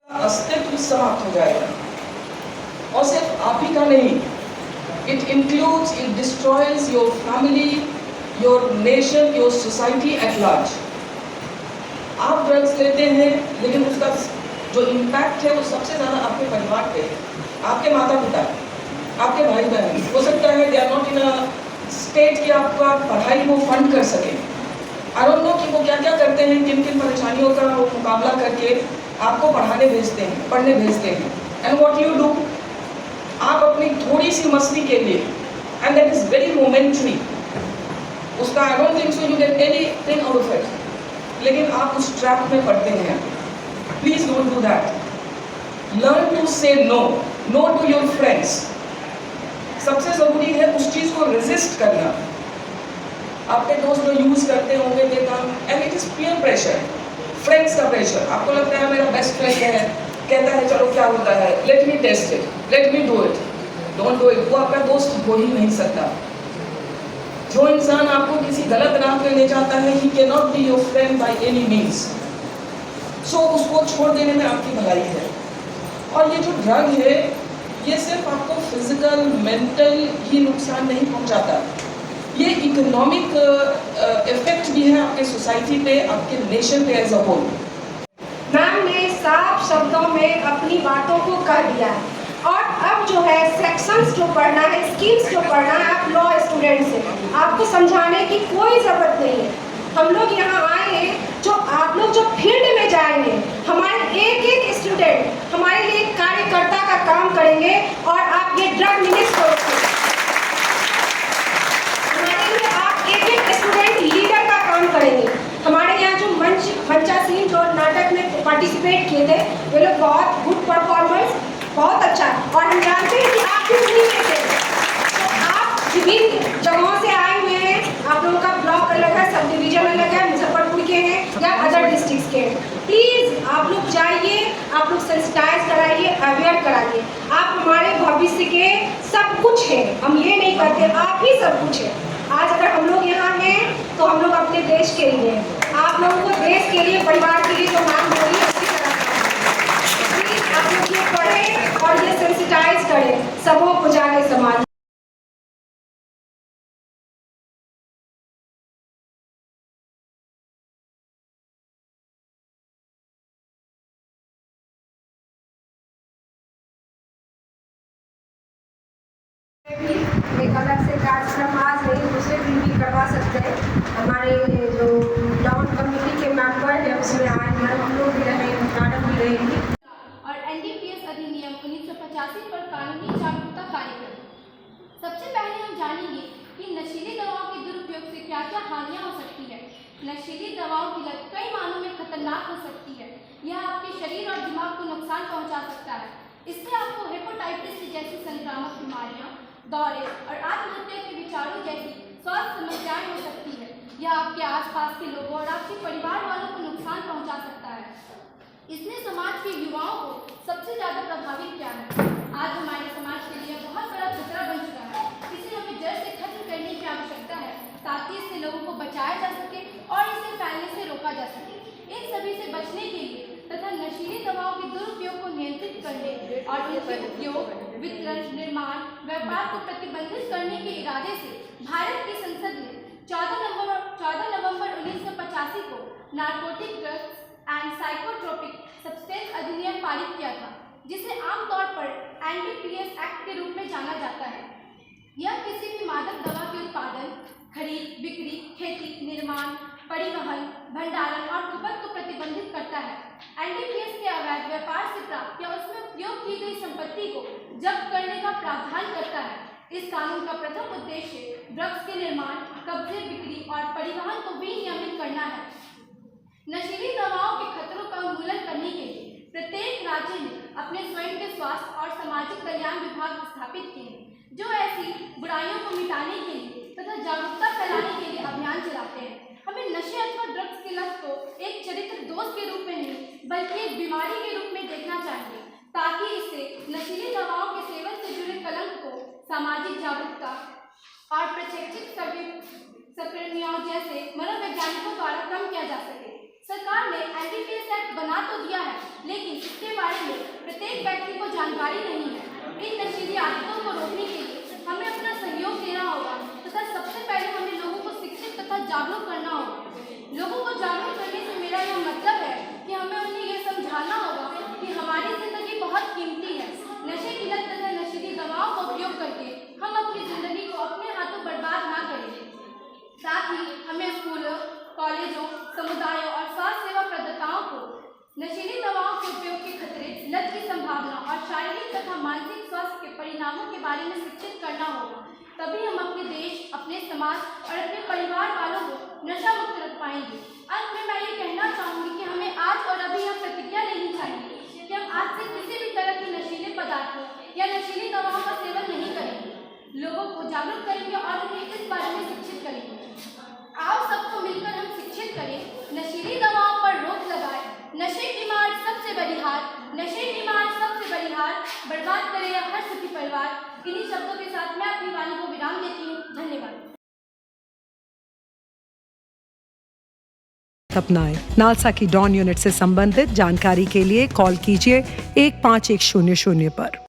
अस्तित्व समाप्त हो जाएगा। और सिर्फ आप ही का नहीं, it includes, it destroys your family, your nation, your society at large. आप ड्रग्स लेते हैं लेकिन उसका जो इम्पैक्ट है वो सबसे ज़्यादा आपके परिवार पे, आपके माता पिता, आपके भाई बहन। हो सकता है they are not in a state कि आपका पढ़ाई वो फंड कर सके। आई डोंट नो कि वो क्या क्या करते हैं, किन किन परेशानियों का वो मुकाबला करके आपको पढ़ने भेजते हैं। एंड व्हाट यू डू, आप अपनी थोड़ी सी मस्ती के लिए, and that is very momentary, उसका I don't think so you get anything out of it, लेकिन आप उस ट्रैप में पड़ते हैं। Please don't do that. Learn to say no to your friends. सबसे जरूरी है उस चीज को रेजिस्ट करना। आपके दोस्त जो यूज करते होंगे दे काम, and it is peer pressure, friends का प्रेशर। आपको लगता है मेरा बेस्ट फ्रेंड है, कहता है चलो क्या होता है, let me test it, let me do it. Don't do it. वो आपका दोस्त हो ही नहीं सकता। जो इंसान आपको किसी गलत राह पे ले जाता है, he can not be your friend by any means. So उसको छोड़ देने में आपकी भलाई है। और ये जो ड्रग है, ये सिर्फ आपको फिजिकल मेंटल ही नुकसान नहीं पहुंचाता, ये इकोनॉमिक इफेक्ट भी है आपके सोसाइटी पे, आपके नेशन पे एज अ होल। मैम ने साफ शब्दों में अपनी बातों को कह दिया है। और अब जो है सेक्शंस जो पढ़ना है, स्कीम्स जो पढ़ना है, आप लॉ स्टूडेंट्स हैं, आपको समझाने की कोई ज़रूरत नहीं है। हम लोग यहाँ आए हैं, जो आप लोग जो फील्ड में जाएंगे, हमारे एक एक स्टूडेंट हमारे लिए एक कार्यकर्ता का काम करेंगे और आप ये ड्रग मिनिस्टर हमारे लिए आप एक एक स्टूडेंट लीडर का काम करेंगे। हमारे यहाँ जो मंचासीन जो नाटक में पार्टिसिपेट किए थे, वे लोग बहुत गुड परफॉर्मेंस, बहुत अच्छा। और हम जानते हैं कि आप भी उन्हीं में थे। तो आप विभिन्न जगहों से आए हुए हैं, आप लोगों का ब्लॉक अलग है, सब डिवीजन अलग है, मुजफ्फरपुर के हैं या अदर डिस्ट्रिक्ट के हैं। प्लीज़ आप लोग जाइए, आप लोग सेंसिटाइज कराइए, अवेयर कराइए। आप हमारे भविष्य के सब कुछ हैं, हम ये नहीं कहते, आप ही सब कुछ है। आज अगर हम लोग यहाँ हैं तो हम लोग अपने देश के लिए हैं। आप लोगों को देश के लिए, परिवार के लिए जो मांग बोली अच्छी तरह प्लीज आप लोग ये पढ़ें और ये सेंसिटाइज करें, सबों को जाने समाज। एक अलग से कार्यक्रम आज नहीं, दूसरे दिन भी करवा सकते हैं। हमारे जो टाउन कमेटी के मेंबर हैं उसमें आए हैं, हम लोग भी रहेंगे, मैडम भी रहेंगी। और एनडीपीएस अधिनियम 1985 पर कानूनी जागरूकता कार्यक्रम। सबसे पहले हम जानेंगे कि नशीली दवाओं के दुरुपयोग से क्या क्या हानियां हो सकती है। नशीली दवाओं की लत कई मानों में खतरनाक हो सकती है। यह आपके शरीर और दिमाग को नुकसान पहुंचा सकता है। इससे आपको हेपेटाइटिस जैसी संक्रामक बीमारियां, दौरे और आत्महत्या के विचारों जैसी स्वास्थ्य समस्याएं हो सकती है। यह आपके आसपास के लोगों और आपके परिवार वालों को नुकसान पहुंचा सकता है। इसने समाज के युवाओं को सबसे ज़्यादा प्रभावित किया है। आज हमारे समाज के लिए बहुत बड़ा खतरा बन चुका है। इसे हमें जड़ से खत्म करने की आवश्यकता है ताकि इससे लोगों को बचाया जा सके और इसे फैलने से रोका जा सके। इन सभी से बचने के लिए तथा नशीली दवाओं के दुरुपयोग को नियंत्रित करने और इनके उपयोग, वितरण, निर्माण, व्यापार को प्रतिबंधित करने के इरादे से भारत की संसद ने 14 नवंबर 1985 को narcotic drugs and psychotropic substance अधिनियम पारित किया था, जिसे आमतौर पर एनडीपीएस एक्ट के रूप में जाना जाता है। यह किसी भी मादक दवा के उत्पादन, खरीद, बिक्री, खेती, निर्माण, परिवहन, भंडारण और खपत को प्रतिबंधित करता है। एनडीपीएस के अवैध व्यापार से प्राप्त या उसमें उपयोग की गई संपत्ति को जब्त करने का प्रावधान करता है। इस कानून का प्रथम उद्देश्य ड्रग्स के निर्माण, कब्जे, बिक्री और परिवहन को विनियमित करना है। नशीली दवाओं के खतरों का उन्मूलन करने के लिए प्रत्येक राज्य ने अपने स्वयं के स्वास्थ्य और सामाजिक कल्याण विभाग स्थापित किए हैं, जो ऐसी बुराइयों को मिटाने के लिए तथा जागरूकता फैलाने के लिए अभियान चलाते हैं। हमें नशे अथवा ड्रग्स की लत को एक चरित्र दोष के रूप में नहीं, बल्कि एक बीमारी के रूप में देखना चाहिए, ताकि इससे नशीली दवाओं के सेवन से जुड़े कलंक को सामाजिक जागरूकता और प्रशिक्षित सरगर्मियों जैसे मनोवैज्ञानिकों द्वारा कम किया जा सके। सरकार ने एनडीपीएस एक्ट बना तो दिया है, लेकिन इसके बारे में प्रत्येक व्यक्ति को जानकारी नहीं है। इन नशीली आदतों को रोकने के लिए हमें अपना सहयोग देना होगा तथा सबसे पहले हमें लोगों को शिक्षित तथा जागरूक करना होगा। लोगों को जागरूक करने से मेरा यह मतलब है कि हमें उन्हें यह समझाना होगा कि हमारी जिंदगी बहुत कीमती है। नशे की लत तथा नशीली दवाओं का उपयोग करके हम अपनी जिंदगी को अपने हाथों बर्बाद ना करें। साथ ही हमें स्कूलों, कॉलेजों, समुदायों और स्वास्थ्य सेवा प्रदाताओं को नशीली दवाओं के उपयोग के खतरे, लत की संभावना और शारीरिक तथा मानसिक स्वास्थ्य के परिणामों के बारे में शिक्षित करना होगा। तभी हम अपने देश, अपने समाज और अपने परिवार वालों को नशा मुक्त रख पाएंगे। अंत में मैं ये कहना चाहूँगी कि हमें आज और अभी यह प्रतिज्ञा लेनी चाहिए कि हम आज से किसी भी तरह के नशीले पदार्थों या नशीली दवाओं का सेवन नहीं करेंगे। लोगों को जागरूक करेंगे और उन्हें इस बारे में शिक्षित करेंगे। आओ सबको मिलकर हम शिक्षित करें, नशीली दवाओं पर रोक लगाए। नशे की मार सबसे बड़ी हार, नशे की मार सबसे बड़ी हार, बर्बाद करेगा हर सुखी परिवार। इन्हीं शब्दों के साथ मैं अपनी वाणी को विराम देती हूँ। धन्यवाद। अपनाएं। नालसा की डॉन यूनिट से संबंधित जानकारी के लिए कॉल कीजिए 151000 पर।